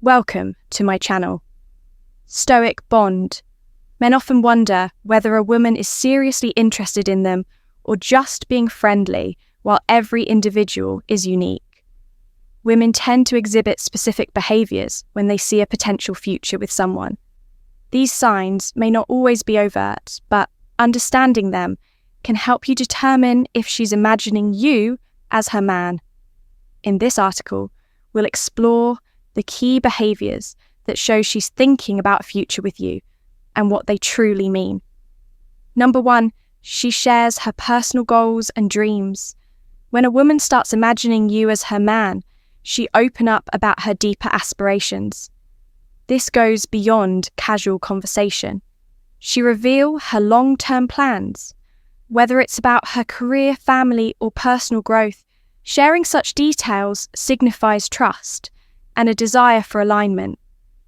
Welcome to my channel. Stoic bond. Men often wonder whether a woman is seriously interested in them or just being friendly, while every individual is unique. Women tend to exhibit specific behaviours when they see a potential future with someone. These signs may not always be overt, but understanding them can help you determine if she's imagining you as her man. In this article, we'll explore the key behaviours that show she's thinking about a future with you and what they truly mean. Number 1, she shares her personal goals and dreams. When a woman starts imagining you as her man, she opens up about her deeper aspirations. This goes beyond casual conversation. She reveals her long-term plans. Whether it's about her career, family, or personal growth, sharing such details signifies trust and a desire for alignment.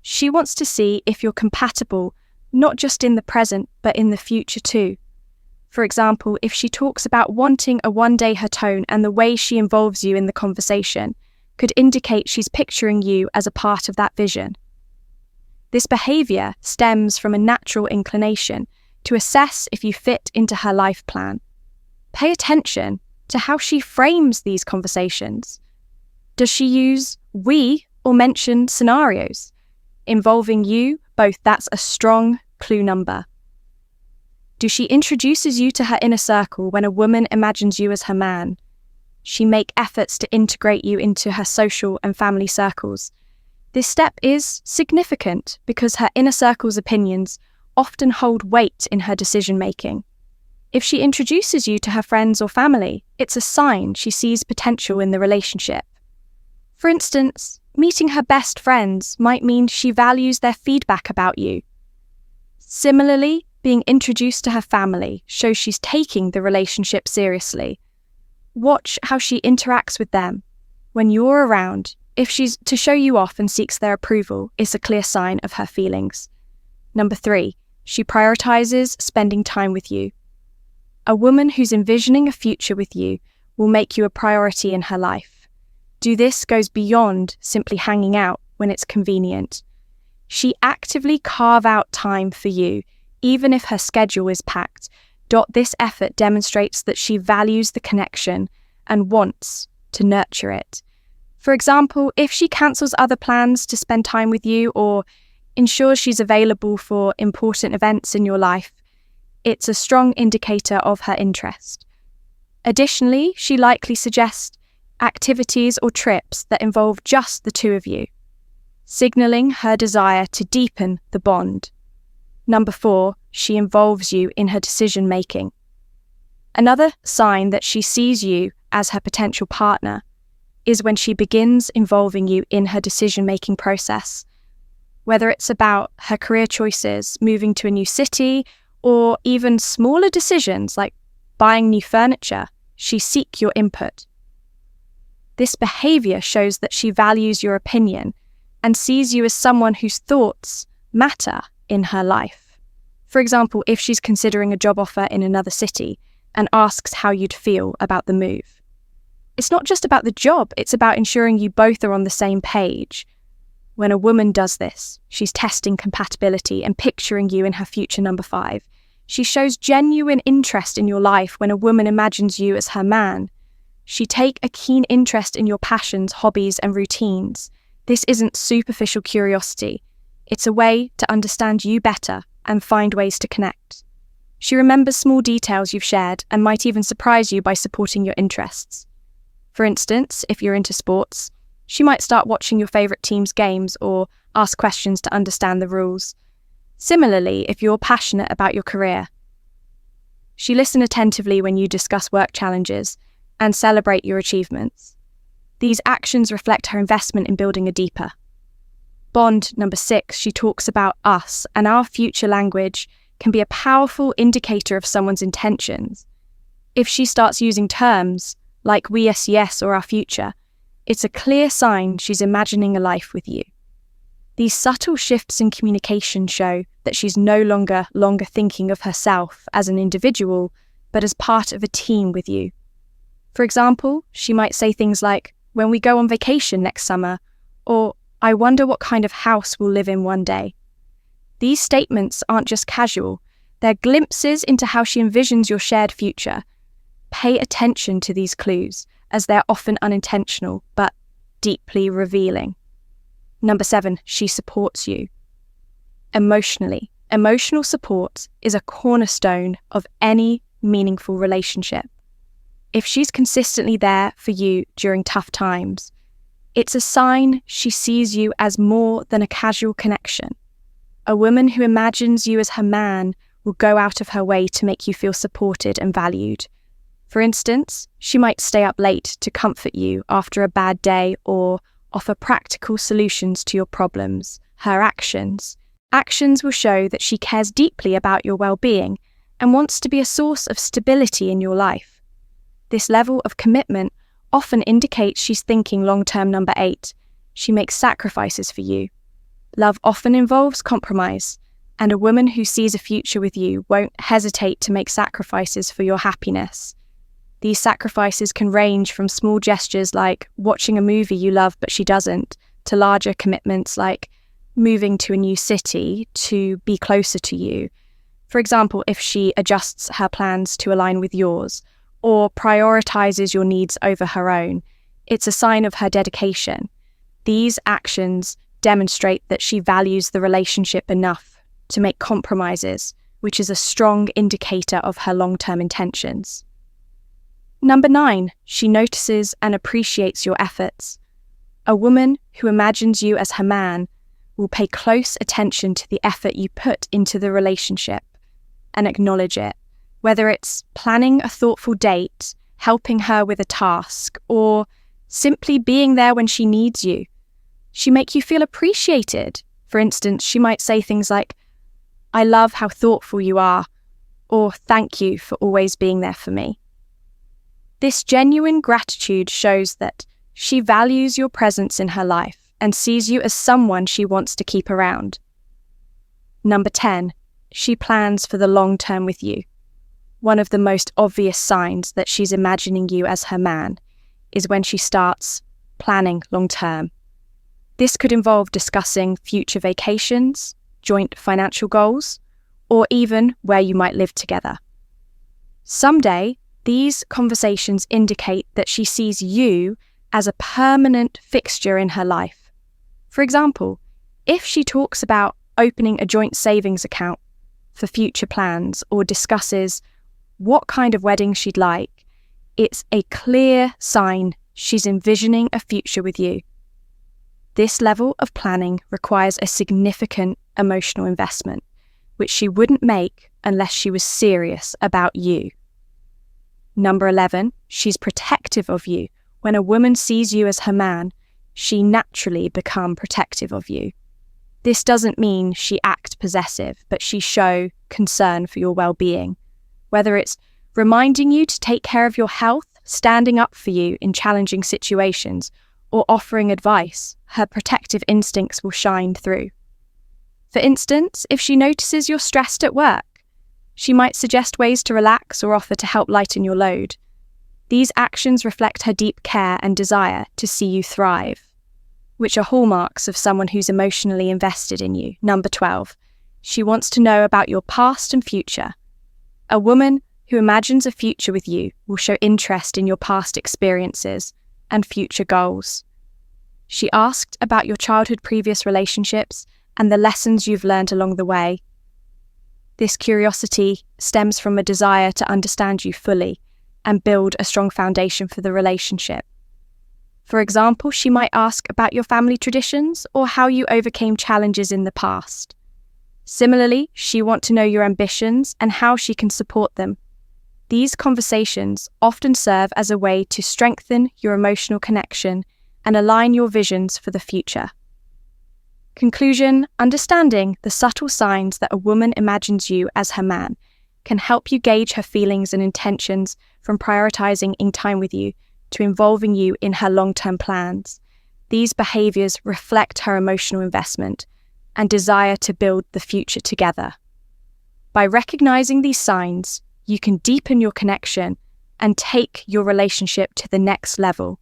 She wants to see if you're compatible, not just in the present, but in the future too. For example, if she talks about wanting a one-day her tone and the way she involves you in the conversation could indicate she's picturing you as a part of that vision. This behaviour stems from a natural inclination to assess if you fit into her life plan. Pay attention to how she frames these conversations. Does she use we or mention scenarios? Involving you, both, that's a strong clue number. Do she introduces you to her inner circle when a woman imagines you as her man? She make efforts to integrate you into her social and family circles. This step is significant because her inner circle's opinions often hold weight in her decision-making. If she introduces you to her friends or family, it's a sign she sees potential in the relationship. For instance, meeting her best friends might mean she values their feedback about you. Similarly, being introduced to her family shows she's taking the relationship seriously. Watch how she interacts with them. When you're around, if she's to show you off and seeks their approval, it's a clear sign of her feelings. Number 3, she prioritizes spending time with you. A woman who's envisioning a future with you will make you a priority in her life. This goes beyond simply hanging out when it's convenient. She actively carves out time for you, even if her schedule is packed. This effort demonstrates that she values the connection and wants to nurture it. For example, if she cancels other plans to spend time with you or ensures she's available for important events in your life, it's a strong indicator of her interest. Additionally, she likely suggests activities or trips that involve just the two of you, signalling her desire to deepen the bond. Number 4, she involves you in her decision-making. Another sign that she sees you as her potential partner is when she begins involving you in her decision-making process. Whether it's about her career choices, moving to a new city, or even smaller decisions like buying new furniture, she seeks your input. This behaviour shows that she values your opinion and sees you as someone whose thoughts matter in her life. For example, if she's considering a job offer in another city and asks how you'd feel about the move. It's not just about the job, it's about ensuring you both are on the same page. When a woman does this, she's testing compatibility and picturing you in her future. Number 5. She shows genuine interest in your life when a woman imagines you as her man. She takes a keen interest in your passions, hobbies, and routines. This isn't superficial curiosity. It's a way to understand you better and find ways to connect. She remembers small details you've shared and might even surprise you by supporting your interests. For instance, if you're into sports, she might start watching your favourite team's games or ask questions to understand the rules. Similarly, if you're passionate about your career, she listens attentively when you discuss work challenges and celebrate your achievements. These actions reflect her investment in building a deeper bond. Number 6, she talks about us, and our future language can be a powerful indicator of someone's intentions. If she starts using terms like we, us, yes, or our future, it's a clear sign she's imagining a life with you. These subtle shifts in communication show that she's no longer thinking of herself as an individual, but as part of a team with you. For example, she might say things like, when we go on vacation next summer, or I wonder what kind of house we'll live in one day. These statements aren't just casual, they're glimpses into how she envisions your shared future. Pay attention to these clues, as they're often unintentional, but deeply revealing. Number 7, she supports you. Emotionally, emotional support is a cornerstone of any meaningful relationship. If she's consistently there for you during tough times, it's a sign she sees you as more than a casual connection. A woman who imagines you as her man will go out of her way to make you feel supported and valued. For instance, she might stay up late to comfort you after a bad day or offer practical solutions to your problems. Her actions will show that she cares deeply about your well-being and wants to be a source of stability in your life. This level of commitment often indicates she's thinking long-term. Number 8, she makes sacrifices for you. Love often involves compromise, and a woman who sees a future with you won't hesitate to make sacrifices for your happiness. These sacrifices can range from small gestures like watching a movie you love but she doesn't, to larger commitments like moving to a new city to be closer to you. For example, if she adjusts her plans to align with yours or prioritizes your needs over her own, it's a sign of her dedication. These actions demonstrate that she values the relationship enough to make compromises, which is a strong indicator of her long-term intentions. Number 9, she notices and appreciates your efforts. A woman who imagines you as her man will pay close attention to the effort you put into the relationship and acknowledge it, whether it's planning a thoughtful date, helping her with a task, or simply being there when she needs you. She makes you feel appreciated. For instance, she might say things like, "I love how thoughtful you are," or "Thank you for always being there for me." This genuine gratitude shows that she values your presence in her life and sees you as someone she wants to keep around. Number 10, she plans for the long term with you. One of the most obvious signs that she's imagining you as her man is when she starts planning long term. This could involve discussing future vacations, joint financial goals, or even where you might live together. Someday, these conversations indicate that she sees you as a permanent fixture in her life. For example, if she talks about opening a joint savings account for future plans or discusses what kind of wedding she'd like, it's a clear sign she's envisioning a future with you. This level of planning requires a significant emotional investment, which she wouldn't make unless she was serious about you. Number 11, she's protective of you. When a woman sees you as her man, she naturally becomes protective of you. This doesn't mean she acts possessive, but she shows concern for your well-being. Whether it's reminding you to take care of your health, standing up for you in challenging situations, or offering advice, her protective instincts will shine through. For instance, if she notices you're stressed at work, she might suggest ways to relax or offer to help lighten your load. These actions reflect her deep care and desire to see you thrive, which are hallmarks of someone who's emotionally invested in you. Number 12, she wants to know about your past and future. A woman who imagines a future with you will show interest in your past experiences and future goals. She asked about your childhood previous relationships and the lessons you've learned along the way. This curiosity stems from a desire to understand you fully and build a strong foundation for the relationship. For example, she might ask about your family traditions or how you overcame challenges in the past. Similarly, she wants to know your ambitions and how she can support them. These conversations often serve as a way to strengthen your emotional connection and align your visions for the future. Conclusion: understanding the subtle signs that a woman imagines you as her man can help you gauge her feelings and intentions, from prioritizing time with you to involving you in her long-term plans. These behaviors reflect her emotional investment and desire to build the future together. By recognizing these signs, you can deepen your connection and take your relationship to the next level.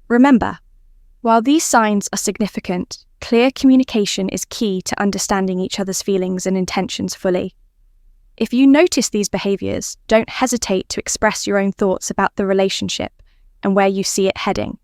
Remember, While these signs are significant, clear communication is key to understanding each other's feelings and intentions fully. If you notice these behaviours, don't hesitate to express your own thoughts about the relationship and where you see it heading.